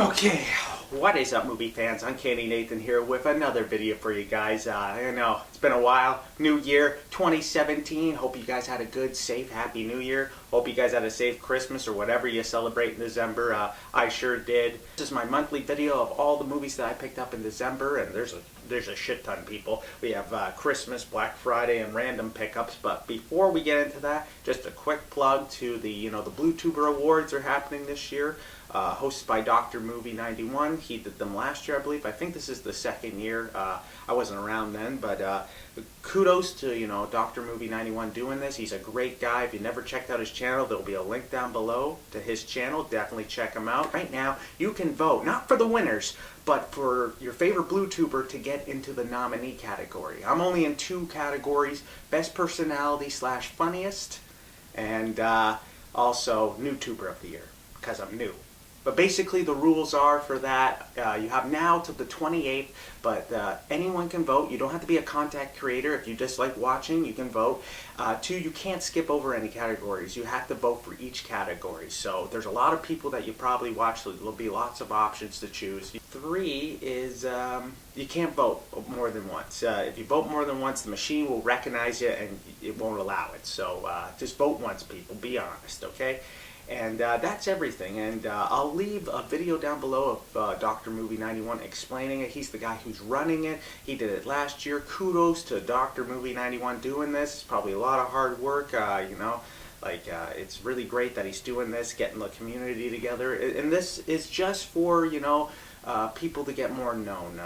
Okay, what is up, movie fans? Uncanny Nathan here with another video for you guys. I know it's been a while. New year 2017. Hope you guys had a good, safe, happy New Year. Hope you guys had a safe Christmas or whatever you celebrate in December. I sure did. This is my monthly video of all the movies that I picked up in December, and there's a shit ton, people. We have Christmas, Black Friday, and random pickups. But before we get into that, just a quick plug to the the Blutuber Awards are happening this year. Hosted by Dr. Movie 91. He did them last year, I believe. I think this is the second year. I wasn't around then, but kudos to Dr. Movie 91 doing this. He's a great guy. If you never checked out his channel, there'll be a link down below to his channel. Definitely check him out. Right now, you can vote not for the winners, but for your favorite Blutuber to get into the nominee category. I'm only in 2 categories: best personality / funniest, and also new tuber of the year, because I'm new. But basically the rules are for that, you have now till the 28th, but anyone can vote. You don't have to be a content creator. If you just like watching, you can vote. 2, you can't skip over any categories. You have to vote for each category. So there's a lot of people that you probably watch, so there'll be lots of options to choose. 3 is you can't vote more than once. If you vote more than once, the machine will recognize you and it won't allow it. So just vote once, people. Be honest, okay? And that's everything, and I'll leave a video down below of Dr. Movie 91 explaining it. He's the guy who's running it. He did it last year. Kudos to Dr. Movie 91 doing this. It's probably a lot of hard work, it's really great that he's doing this, getting the community together. And this is just for, people to get more known,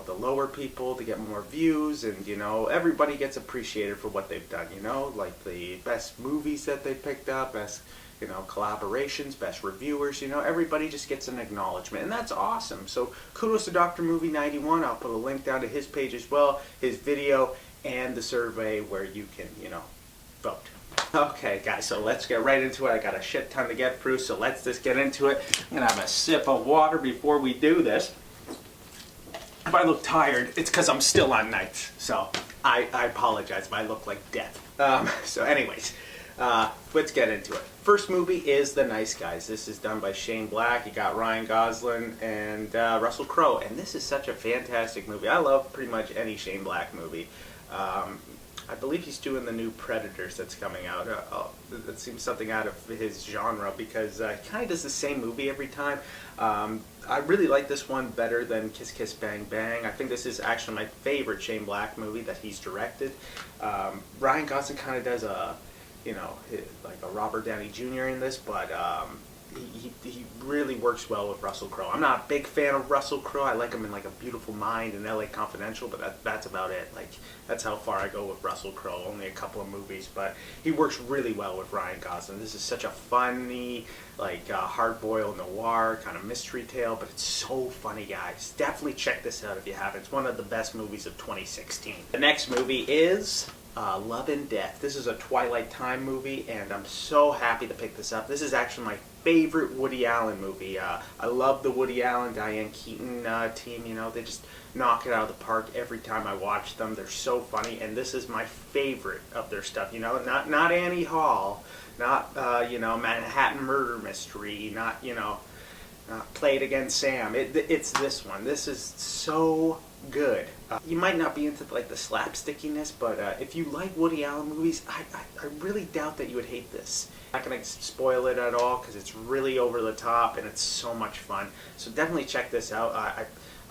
the lower people to get more views, and, everybody gets appreciated for what they've done, like the best movies that they picked up, best collaborations, best reviewers, everybody just gets an acknowledgement, and that's awesome. So kudos to Dr. Movie 91. I'll put a link down to his page as well, his video, and the survey where you can, vote. Okay, guys, so let's get right into it. I got a shit ton to get through, so let's just get into it. I'm gonna have a sip of water before we do this. If I look tired, it's because I'm still on nights, so I apologize if I look like death. So anyways, let's get into it. First movie is The Nice Guys. This is done by Shane Black. You got Ryan Gosling and Russell Crowe, and this is such a fantastic movie. I love pretty much any Shane Black movie. I believe he's doing the new Predators that's coming out. That seems something out of his genre, because he kind of does the same movie every time. I really like this one better than Kiss Kiss Bang Bang. I think this is actually my favorite Shane Black movie that he's directed. Ryan Gosling kind of does a like a Robert Downey Jr. in this, but he really works well with Russell Crowe. I'm not a big fan of Russell Crowe. I like him in like A Beautiful Mind and LA Confidential, but that's about it. Like, that's how far I go with Russell Crowe. Only a couple of movies, but he works really well with Ryan Gosling. This is such a funny, like hard-boiled noir kind of mystery tale, but it's so funny, guys. Definitely check this out if you haven't. It's one of the best movies of 2016. The next movie is Love and Death. This is a Twilight Time movie, and I'm so happy to pick this up. This is actually my favorite Woody Allen movie. I love the Woody Allen, Diane Keaton team. They just knock it out of the park every time I watch them. They're so funny, and this is my favorite of their stuff. Not Annie Hall, not Manhattan Murder Mystery, not Play It Again Sam. It's this one. This is so good. You might not be into like the slapstickiness, but if you like Woody Allen movies, I really doubt that you would hate this. I'm not going to spoil it at all because it's really over the top and it's so much fun. So definitely check this out.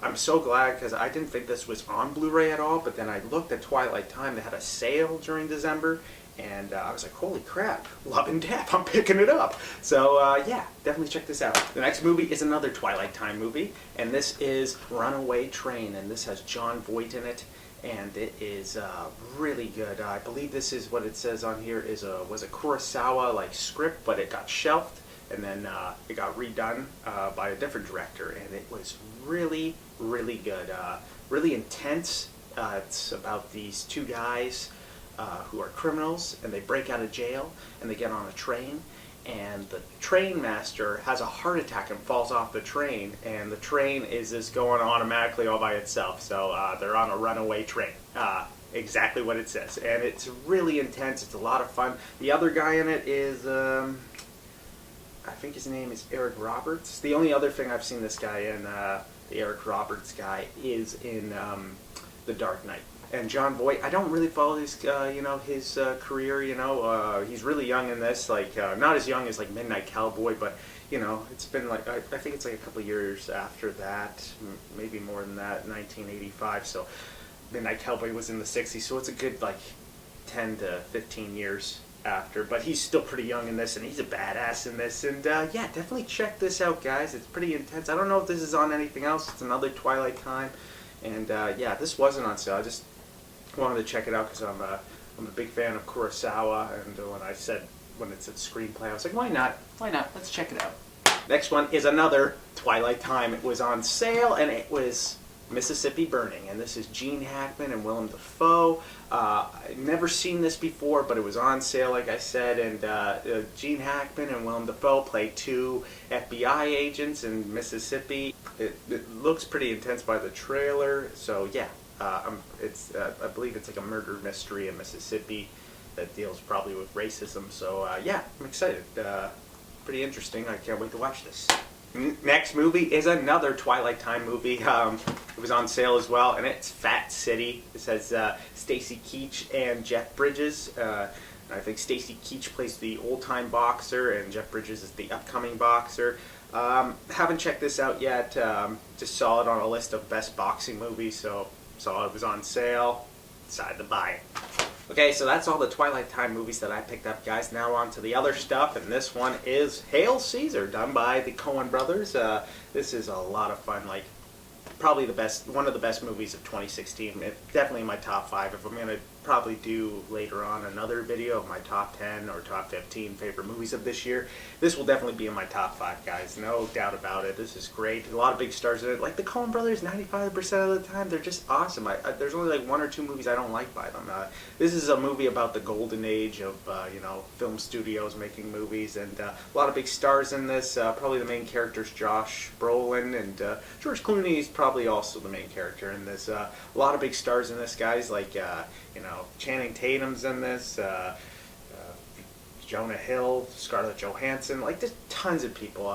I'm so glad, because I didn't think this was on Blu-ray at all, but then I looked at Twilight Time. They had a sale during December, and I was like, holy crap, Love and Death, I'm picking it up. So yeah, definitely check this out. The next movie is another Twilight Time movie, and this is Runaway Train, and this has Jon Voight in it, and it is really good. I believe this is what it says on here was a Kurosawa script, but it got shelved, and then it got redone by a different director, and it was really, really good. Really intense. It's about these 2 guys who are criminals, and they break out of jail, and they get on a train, and the train master has a heart attack and falls off the train, and the train is just going automatically all by itself. So they're on a runaway train. Exactly what it says, and it's really intense. It's a lot of fun. The other guy in it is I think his name is Eric Roberts. The only other thing I've seen this guy in, the Eric Roberts guy, is in The Dark Knight. And John Voight, I don't really follow his, his career. He's really young in this, like not as young as like Midnight Cowboy, but it's been like I think it's like a couple years after that, maybe more than that, 1985. So Midnight Cowboy was in the '60s, so it's a good like 10 to 15 years after. But he's still pretty young in this, and he's a badass in this. And yeah, definitely check this out, guys. It's pretty intense. I don't know if this is on anything else. It's another Twilight Time, and yeah, this wasn't on sale. I just wanted to check it out because I'm a big fan of Kurosawa, and when it said screenplay, I was like, why not? Why not? Let's check it out. Next one is another Twilight Time. It was on sale, and it was Mississippi Burning, and this is Gene Hackman and Willem Dafoe. I've never seen this before, but it was on sale, like I said, and Gene Hackman and Willem Dafoe play two FBI agents in Mississippi. It looks pretty intense by the trailer, so yeah. I believe it's like a murder mystery in Mississippi that deals probably with racism. So yeah, I'm excited. Pretty interesting. I can't wait to watch this. Next movie is another Twilight Time movie. It was on sale as well, and it's Fat City. It says Stacy Keach and Jeff Bridges. I think Stacy Keach plays the old-time boxer, and Jeff Bridges is the upcoming boxer. Haven't checked this out yet. Just saw it on a list of best boxing movies, so saw it was on sale, decided to buy it. Okay, so that's all the Twilight Time movies that I picked up, guys. Now on to the other stuff, and this one is Hail Caesar, done by the Coen brothers. This is a lot of fun, like probably one of the best movies of 2016. It's definitely in my top 5. If I'm going to probably do later on another video of my top 10 or top 15 favorite movies of this year, this will definitely be in my top 5, guys. No doubt about it. This is great. A lot of big stars in it. Like the Coen brothers, 95% of the time, they're just awesome. There's only like 1 or 2 movies I don't like by them. This is a movie about the golden age of film studios making movies, and a lot of big stars in this. Probably the main character is Josh Brolin, and George Clooney is probably also the main character in this. A lot of big stars in this, guys, like Channing Tatum's in this, Jonah Hill, Scarlett Johansson, like there's tons of people.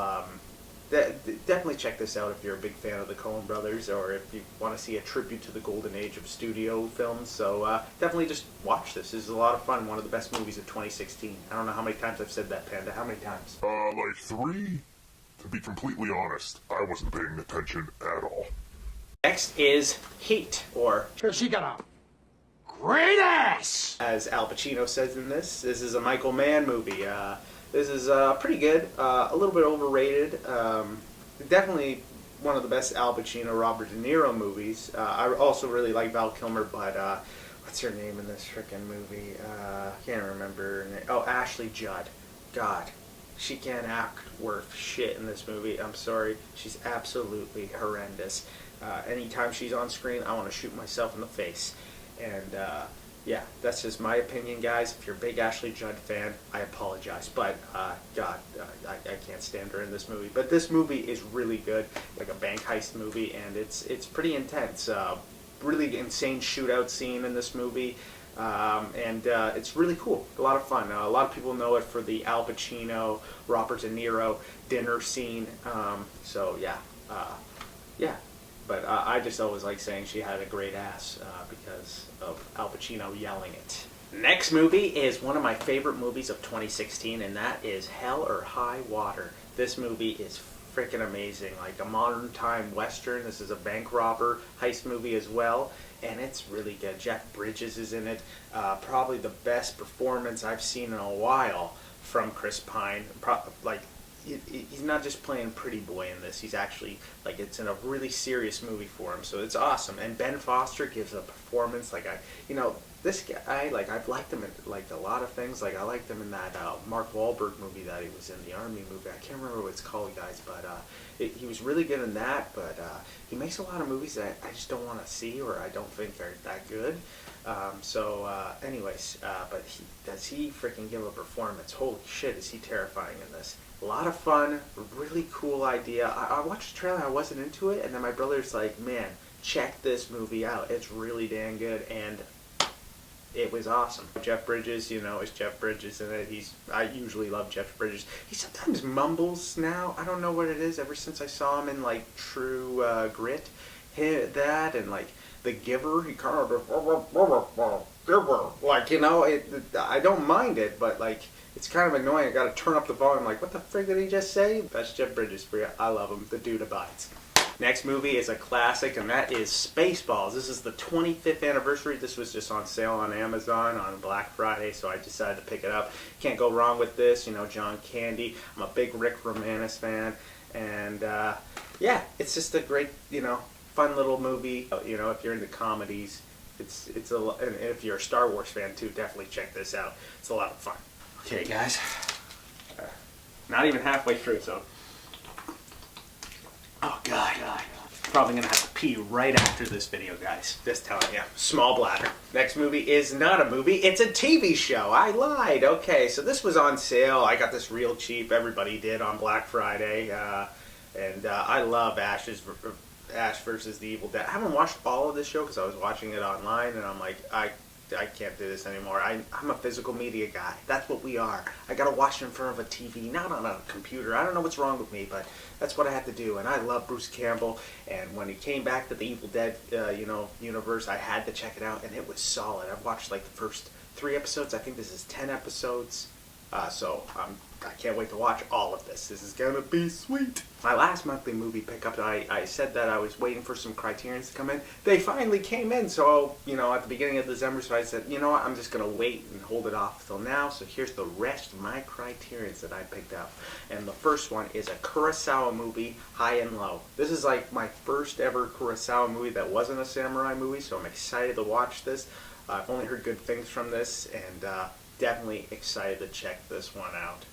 Definitely check this out if you're a big fan of the Coen brothers, or if you want to see a tribute to the golden age of studio films. So definitely just watch this. This is a lot of fun. One of the best movies of 2016. I don't know how many times I've said that, Panda. How many times? Like 3. To be completely honest, I wasn't paying attention at all. Next is Heat, or She got a great ass! as Al Pacino says in this. This is a Michael Mann movie. This is pretty good, a little bit overrated. Definitely one of the best Al Pacino, Robert De Niro movies. I also really like Val Kilmer, but what's her name in this frickin' movie? Can't remember her name. Oh, Ashley Judd. God, she can't act worth shit in this movie. I'm sorry. She's absolutely horrendous. Anytime she's on screen, I want to shoot myself in the face. And yeah, that's just my opinion, guys. If you're a big Ashley Judd fan, I apologize. But God, I can't stand her in this movie. But this movie is really good, like a bank heist movie, and it's pretty intense. Really insane shootout scene in this movie. And it's really cool. A lot of fun. A lot of people know it for the Al Pacino, Robert De Niro dinner scene. So yeah, yeah. But I just always like saying she had a great ass because of Al Pacino yelling it. Next movie is one of my favorite movies of 2016, and that is Hell or High Water. This movie is freaking amazing, like a modern time western. This is a bank robber heist movie as well, and it's really good. Jeff Bridges is in it. Probably the best performance I've seen in a while from Chris Pine. He's not just playing pretty boy in this. He's actually, like, it's in a really serious movie for him, so it's awesome. And Ben Foster gives a performance, like, this guy, like, I've liked him in, like, a lot of things. Like, I liked him in that Mark Wahlberg movie that he was in, the Army movie. I can't remember what it's called, guys, but he was really good in that, but he makes a lot of movies that I just don't want to see, or I don't think are that good. Anyways, but does he freaking give a performance? Holy shit, is he terrifying in this. A lot of fun, really cool idea. I watched the trailer, I wasn't into it, and then my brother's like, man, check this movie out. It's really damn good, and it was awesome. Jeff Bridges, you know, is Jeff Bridges in it. I usually love Jeff Bridges. He sometimes mumbles now. I don't know what it is. Ever since I saw him in like True Grit, that and like The Giver, he kind of like, you know, I don't mind it, but like it's kind of annoying. I got to turn up the volume. Like, what the frig did he just say? That's Jeff Bridges for you. I love him. The dude abides. Next movie is a classic, and that is Spaceballs. This is the 25th anniversary. This was just on sale on Amazon on Black Friday, so I decided to pick it up. Can't go wrong with this. You know, John Candy. I'm a big Rick Moranis fan, and yeah, it's just a great, you know, fun little movie. You know, if you're into comedies, it's and if you're a Star Wars fan too, definitely check this out. It's a lot of fun. Okay, guys, not even halfway through, so. Oh, God. Probably going to have to pee right after this video, guys. Just telling you. Small bladder. Next movie is not a movie. It's a TV show. I lied. Okay, so this was on sale. I got this real cheap. Everybody did on Black Friday. And I love Ash versus the Evil Dead. I haven't watched all of this show because I was watching it online. And I'm like, I can't do this anymore. I'm a physical media guy. That's what we are. I gotta watch it in front of a TV, not on a computer. I don't know what's wrong with me, but that's what I have to do. And I love Bruce Campbell. And when he came back to the Evil Dead, universe, I had to check it out, and it was solid. I've watched like the first 3 episodes. I think this is 10 episodes. So I can't wait to watch all of this. This is gonna be sweet. My last monthly movie pickup, I said that I was waiting for some Criterions to come in. They finally came in, so, you know, at the beginning of December, so I said, you know what, I'm just gonna wait and hold it off till now. So here's the rest of my Criterions that I picked up. And the first one is a Kurosawa movie, High and Low. This is like my first ever Kurosawa movie that wasn't a samurai movie, so I'm excited to watch this. I've only heard good things from this, and definitely excited to check this one out.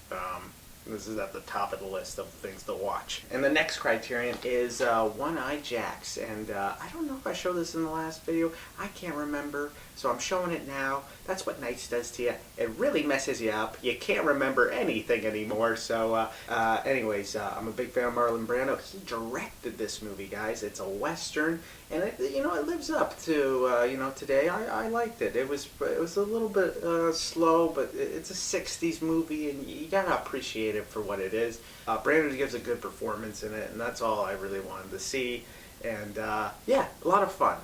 This is at the top of the list of things to watch. And the next Criterion is One-Eye Jacks. And I don't know if I showed this in the last video. I can't remember. So I'm showing it now. That's what Nights does to you. It really messes you up. You can't remember anything anymore. So anyways, I'm a big fan of Marlon Brando. He directed this movie, guys. It's a Western. And it, you know, it lives up to, you know, today. I liked it. It was a little bit slow, but it's a 60s movie, and you gotta appreciate it for what it is. Brando gives a good performance in it, and that's all I really wanted to see. And yeah, a lot of fun.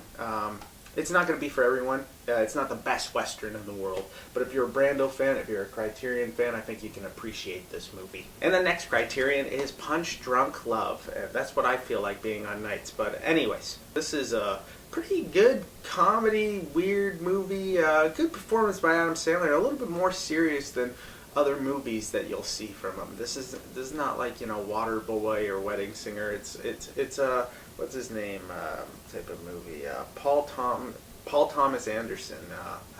It's not going to be for everyone. It's not the best Western in the world. But if you're a Brando fan, if you're a Criterion fan, I think you can appreciate this movie. And the next Criterion is Punch Drunk Love. That's what I feel like being on Nights. But anyways, this is a pretty good comedy, weird movie. Good performance by Adam Sandler. A little bit more serious than other movies that you'll see from him. This is not like, you know, Waterboy or Wedding Singer. It's a what's his name type of movie. Paul Thomas Anderson.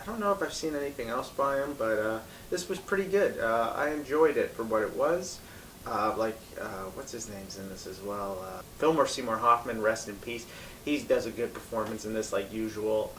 I don't know if I've seen anything else by him, but this was pretty good. I enjoyed it for what it was. What's his name's in this as well? Fillmore Seymour Hoffman, rest in peace. He does a good performance in this, like usual.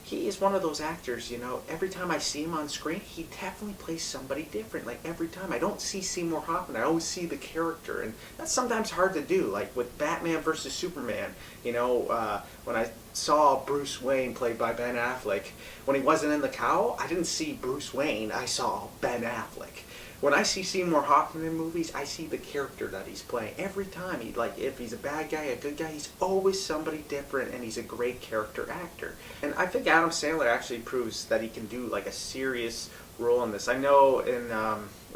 He is one of those actors, you know, every time I see him on screen, he definitely plays somebody different. Like, every time. I don't see Seymour Hoffman. I always see the character, and that's sometimes hard to do. Like, with Batman versus Superman, you know, when I saw Bruce Wayne played by Ben Affleck, when he wasn't in the cowl, I didn't see Bruce Wayne. I saw Ben Affleck. When I see Seymour Hoffman in movies, I see the character that he's playing. Every time, if he's a bad guy, a good guy, he's always somebody different, and he's a great character actor. And I think Adam Sandler actually proves that he can do like a serious role in this. I know in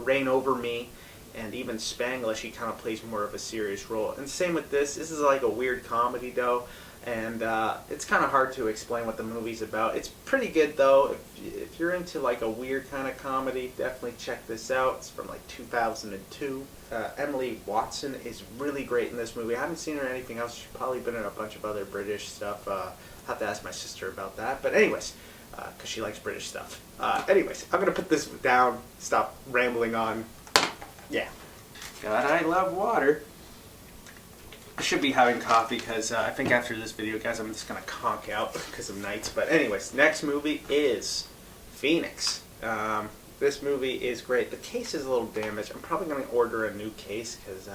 Reign Over Me and even Spanglish, he kind of plays more of a serious role. And same with this. This is like a weird comedy, though. And it's kind of hard to explain what the movie's about. It's pretty good, though. If you're into like a weird kind of comedy, definitely check this out. It's from like 2002. Emily Watson is really great in this movie. I haven't seen her in anything else. She's probably been in a bunch of other British stuff. I'll have to ask my sister about that. But anyways, because she likes British stuff. Anyways, I'm going to put this down, stop rambling on. Yeah. God, I love water. I should be having coffee because I think after this video, guys, I'm just going to conk out because of Nights. But anyways, next movie is Phoenix. This movie is great. The case is a little damaged. I'm probably going to order a new case because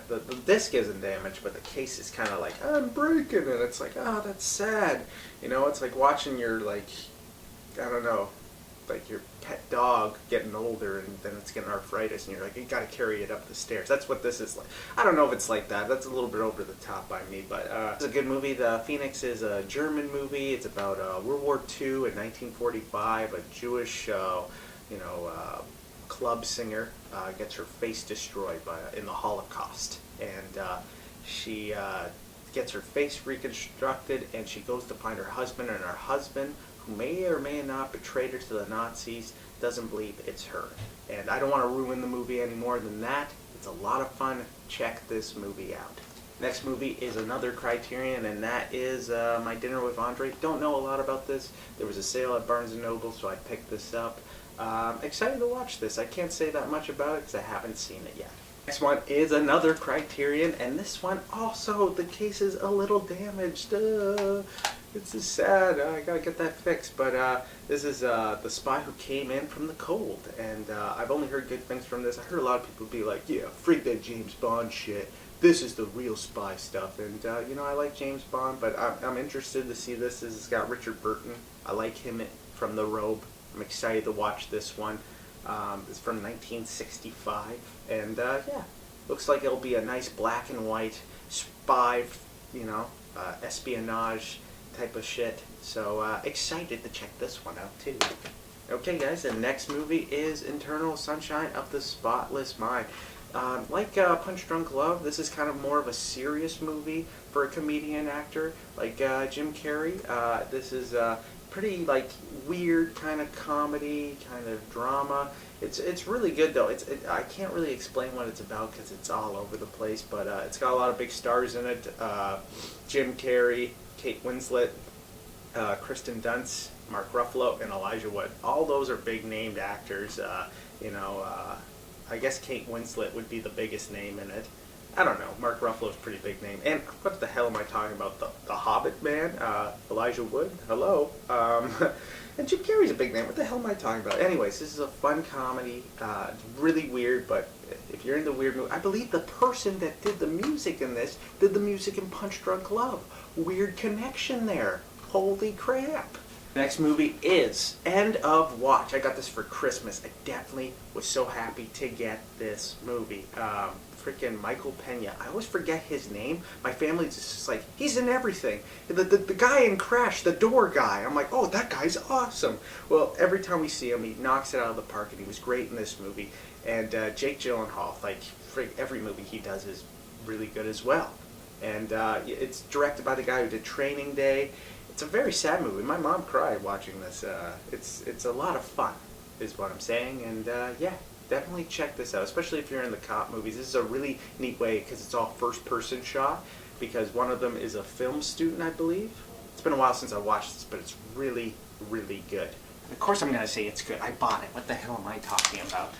the disc isn't damaged, but the case is kind of like, I'm breaking it. It's like, oh, that's sad. You know, it's like watching your, like, I don't know, like your pet dog getting older and then it's getting arthritis and you're like, you gotta carry it up the stairs. That's what this is like. I don't know if it's like that. That's a little bit over the top by me, but it's a good movie. The Phoenix is a German movie. It's about World War II in 1945. A Jewish, club singer gets her face destroyed in the Holocaust, and she gets her face reconstructed, and she goes to find her husband, and her husband, who may or may not betrayed her to the Nazis, doesn't believe it's her. And I don't want to ruin the movie any more than that. It's a lot of fun. Check this movie out. Next movie is another Criterion, and that is My Dinner with Andre. Don't know a lot about this. There was a sale at Barnes & Noble, so I picked this up. Excited to watch this. I can't say that much about it because I haven't seen it yet. Next one is another Criterion, and this one also, the case is a little damaged. It's just sad. I gotta get that fixed. But this is The Spy Who Came In From the Cold, and I've only heard good things from this. I heard a lot of people be like, yeah, freak that James Bond shit. This is the real spy stuff. And, I like James Bond, but I'm interested to see this. It's got Richard Burton. I like him from The Robe. I'm excited to watch this one. It's from 1965, and looks like it'll be a nice black and white spy, espionage type of shit. So excited to check this one out too. Okay, guys, the next movie is Eternal Sunshine of the Spotless Mind. Like Punch Drunk Love, this is kind of more of a serious movie for a comedian actor like Jim Carrey. This is pretty like weird kind of comedy, kind of drama. It's really good though. I can't really explain what it's about because it's all over the place, but it's got a lot of big stars in it. Jim Carrey, Kate Winslet, Kristen Dunst, Mark Ruffalo, and Elijah Wood. All those are big named actors. I guess Kate Winslet would be the biggest name in it. I don't know. Mark Ruffalo's a pretty big name. And what the hell am I talking about? The Hobbit man? Elijah Wood? Hello? And Jim Carrey's a big name. What the hell am I talking about? Anyways, this is a fun comedy. It's really weird, but if you're into weird movies, I believe the person that did the music in this did the music in Punch Drunk Love. Weird connection there. Holy crap. Next movie is End of Watch. I got this for Christmas. I definitely was so happy to get this movie. Freaking Michael Pena. I always forget his name. My family's just like, he's in everything. The guy in Crash, the door guy. I'm like, oh, that guy's awesome. Well, every time we see him, he knocks it out of the park, and he was great in this movie. And Jake Gyllenhaal, like, every movie he does is really good as well. And it's directed by the guy who did Training Day. It's a very sad movie. My mom cried watching this. It's a lot of fun, is what I'm saying. And definitely check this out, especially if you're in the cop movies. This is a really neat way because it's all first-person shot, because one of them is a film student, I believe. It's been a while since I watched this, but it's really, really good. Of course I'm going to say it's good. I bought it. What the hell am I talking about?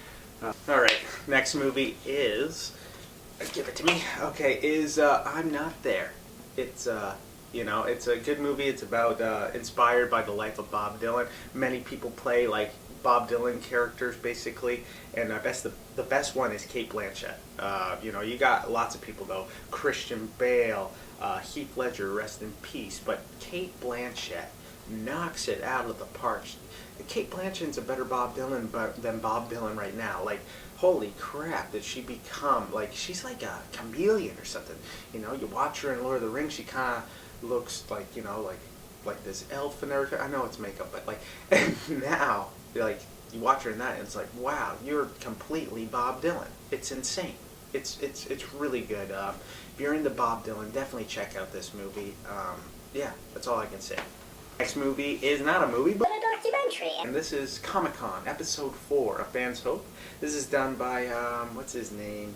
Alright, next movie is... give it to me. Okay, is I'm Not There. It's it's a good movie. It's about inspired by the life of Bob Dylan. Many people play like Bob Dylan characters basically, and the best one is Kate Blanchett. You got lots of people though. Christian Bale, Heath Ledger, rest in peace. But Kate Blanchett knocks it out of the park. Kate Blanchett's a better Bob Dylan than Bob Dylan right now. Like, holy crap, did she become, like, she's like a chameleon or something. You watch her in Lord of the Rings, she kind of looks like, like this elf and everything. I know it's makeup, but like, and now, like, you watch her in that and it's like, wow, you're completely Bob Dylan. It's insane. It's really good. If you're into Bob Dylan, definitely check out this movie. That's all I can say. Next movie is not a movie, but a documentary. And this is Comic-Con, Episode 4, A Fan's Hope. This is done by, what's his name?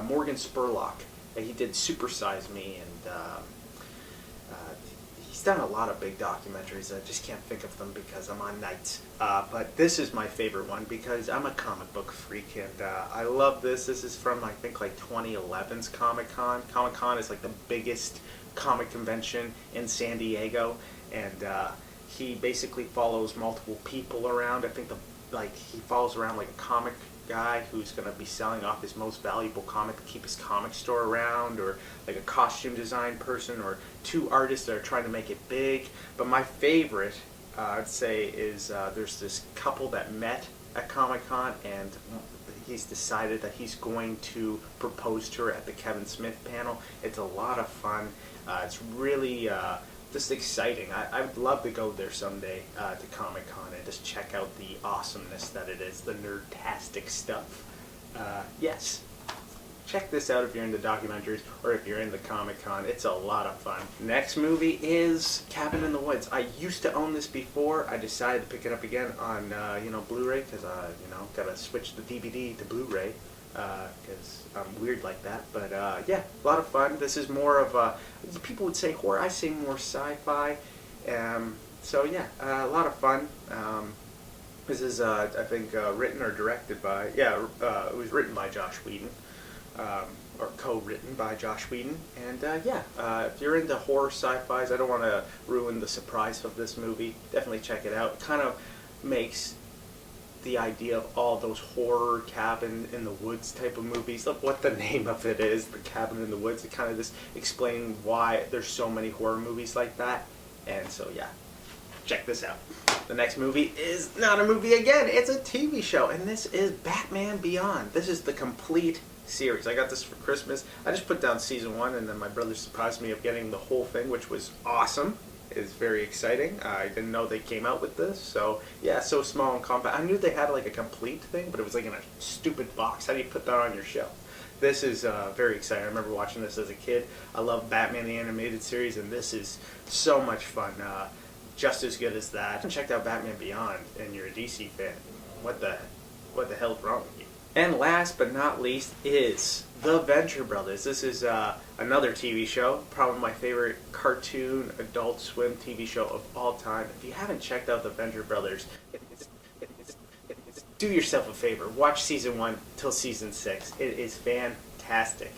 Morgan Spurlock. He did Super Size Me, and he's done a lot of big documentaries. I just can't think of them because I'm on nights. But this is my favorite one because I'm a comic book freak, and I love this. This is from, I think, like 2011's Comic-Con. Comic-Con is like the biggest comic convention in San Diego. And he basically follows multiple people around. I think he follows around like a comic guy who's going to be selling off his most valuable comic to keep his comic store around, or like a costume design person, or two artists that are trying to make it big. But my favorite I'd say is there's this couple that met at Comic-Con, and he's decided that he's going to propose to her at the Kevin Smith panel. It's a lot of fun. It's really just exciting. I would love to go there someday to Comic-Con and just check out the awesomeness that it is, the nerdtastic stuff. Yes. Check this out if you're into documentaries or if you're into Comic-Con. It's a lot of fun. Next movie is Cabin in the Woods. I used to own this before. I decided to pick it up again on Blu-ray because gotta switch the DVD to Blu-ray because I'm weird like that. But yeah, a lot of fun. This is more of people would say horror. I say more sci-fi. So yeah, a lot of fun. This is I think written or directed by it was written by Josh Whedon. Or co-written by Josh Whedon, and if you're into horror sci-fis, I don't want to ruin the surprise of this movie. Definitely check it out. It kind of makes the idea of all those horror cabin in the woods type of movies, like what the name of it is, the Cabin in the Woods. It kind of just explains why there's so many horror movies like that, and so yeah, check this out. The next movie is not a movie again, it's a TV show, and this is Batman Beyond. This is the complete series. I got this for Christmas. I just put down season 1, and then my brother surprised me of getting the whole thing, which was awesome. It's very exciting. I didn't know they came out with this, so yeah, so small and compact. I knew they had like a complete thing, but it was like in a stupid box. How do you put that on your shelf? This is very exciting. I remember watching this as a kid. I love Batman the Animated Series, and this is so much fun. Just as good as that. And checked out Batman Beyond, and you're a DC fan. What the hell's wrong with you? And last but not least is The Venture Brothers. This is another TV show, probably my favorite cartoon Adult Swim TV show of all time. If you haven't checked out The Venture Brothers, do yourself a favor. Watch season 1 till season 6. It is fantastic.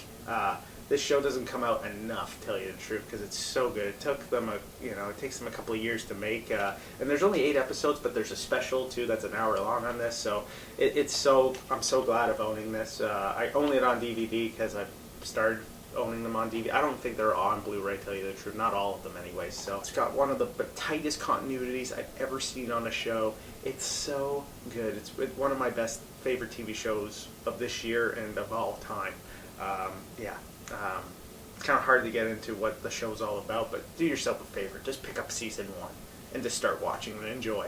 This show doesn't come out enough, to tell you the truth, because it's so good. It took them it takes them a couple of years to make, and there's only 8 episodes, but there's a special too that's an hour long on this. So I'm so glad of owning this. I own it on DVD because I started owning them on DVD. I don't think they're on Blu-ray, to tell you the truth. Not all of them, anyways. So it's got one of the tightest continuities I've ever seen on a show. It's so good. It's one of my best favorite TV shows of this year and of all time. It's kind of hard to get into what the show's all about, but do yourself a favor. Just pick up season 1 and just start watching and enjoy.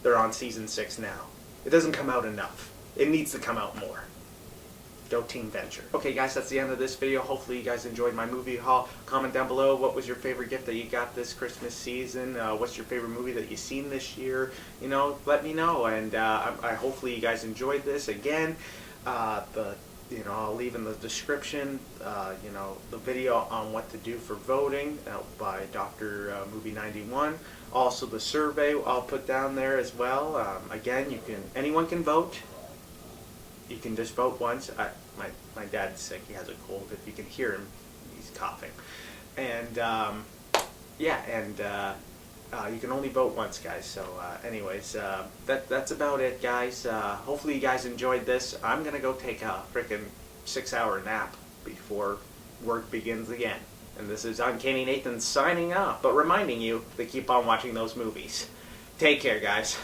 They're on season 6 now. It doesn't come out enough. It needs to come out more. Go Team Venture. Okay guys, that's the end of this video. Hopefully you guys enjoyed my movie haul. Comment down below what was your favorite gift that you got this Christmas season. What's your favorite movie that you've seen this year? Let me know. And I hopefully you guys enjoyed this. Again, I'll leave in the description, the video on what to do for voting by Dr. Movie 91. Also the survey I'll put down there as well. Again, anyone can vote. You can just vote once. My dad's sick. He has a cold. If you can hear him, he's coughing. And you can only vote once, guys. So anyways, that's about it, guys. Hopefully you guys enjoyed this. I'm gonna go take a freaking 6-hour nap before work begins again. And this is Uncanny Nathan signing off, but reminding you to keep on watching those movies. Take care, guys.